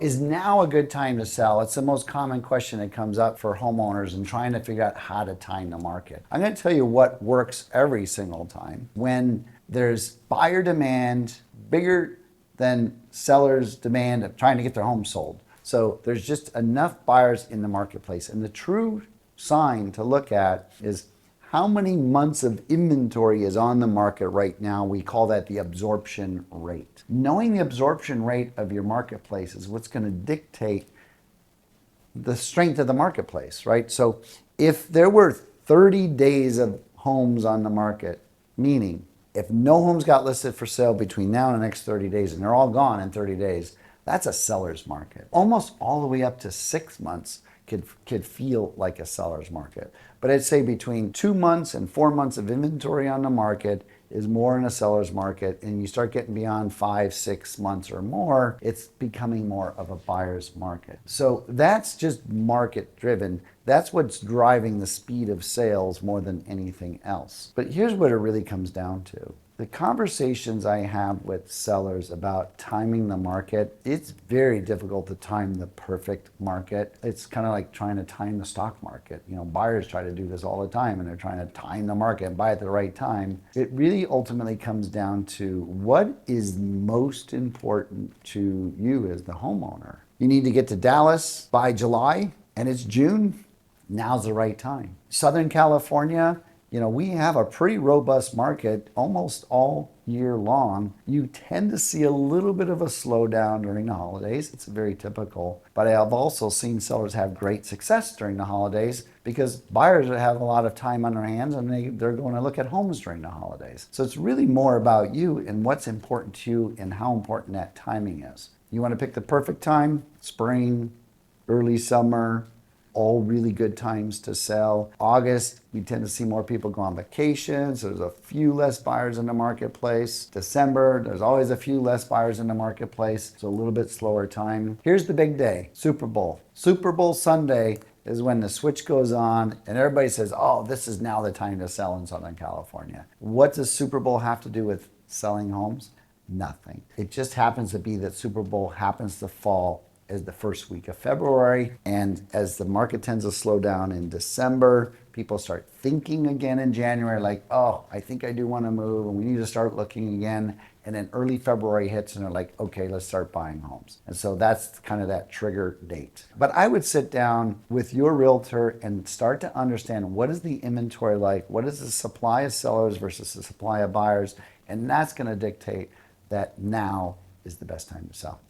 Is now a good time to sell? It's the most common question that comes up for homeowners and trying to figure out how to time the market. I'm going to tell you what works every single time. When there's buyer demand bigger than sellers' demand of trying to get their home sold. So there's just enough buyers in the marketplace. And the true sign to look at is how many months of inventory is on the market right now. We call that the absorption rate. Knowing the absorption rate of your marketplace is what's going to dictate the strength of the marketplace, right? So if there were 30 days of homes on the market, meaning if no homes got listed for sale between now and the next 30 days and they're all gone in 30 days, that's a seller's market. Almost all the way up to 6 months could feel like a seller's market. But I'd say between 2 months and 4 months of inventory on the market is more in a seller's market. And you start getting beyond 5, 6 months or more, it's becoming more of a buyer's market. So that's just market driven. That's what's driving the speed of sales more than anything else. But here's what it really comes down to. The conversations I have with sellers about timing the market, it's very difficult to time the perfect market. It's kind of like trying to time the stock market. You know, buyers try to do this all the time and they're trying to time the market and buy at the right time. It really ultimately comes down to what is most important to you as the homeowner. You need to get to Dallas by July and it's June. Now's the right time. Southern California, we have a pretty robust market almost all year long. You tend to see a little bit of a slowdown during the holidays. It's very typical. But I have also seen sellers have great success during the holidays because buyers have a lot of time on their hands and they're going to look at homes during the holidays. So it's really more about you and what's important to you and how important that timing is. You want to pick the perfect time, spring, early summer, all really good times to sell. August, we tend to see more people go on vacation, so there's a few less buyers in the marketplace. December, there's always a few less buyers in the marketplace, so a little bit slower time. Here's the big day, Super Bowl. Super Bowl Sunday is when the switch goes on and everybody says, oh, this is now the time to sell in Southern California. What does Super Bowl have to do with selling homes? Nothing. It just happens to be that Super Bowl happens to fall as the first week of February. And as the market tends to slow down in December, people start thinking again in January, like, oh, I think I do want to move and we need to start looking again. And then early February hits and they're like, okay, let's start buying homes. And so that's kind of that trigger date. But I would sit down with your realtor and start to understand what is the inventory like, what is the supply of sellers versus the supply of buyers, and that's going to dictate that now is the best time to sell.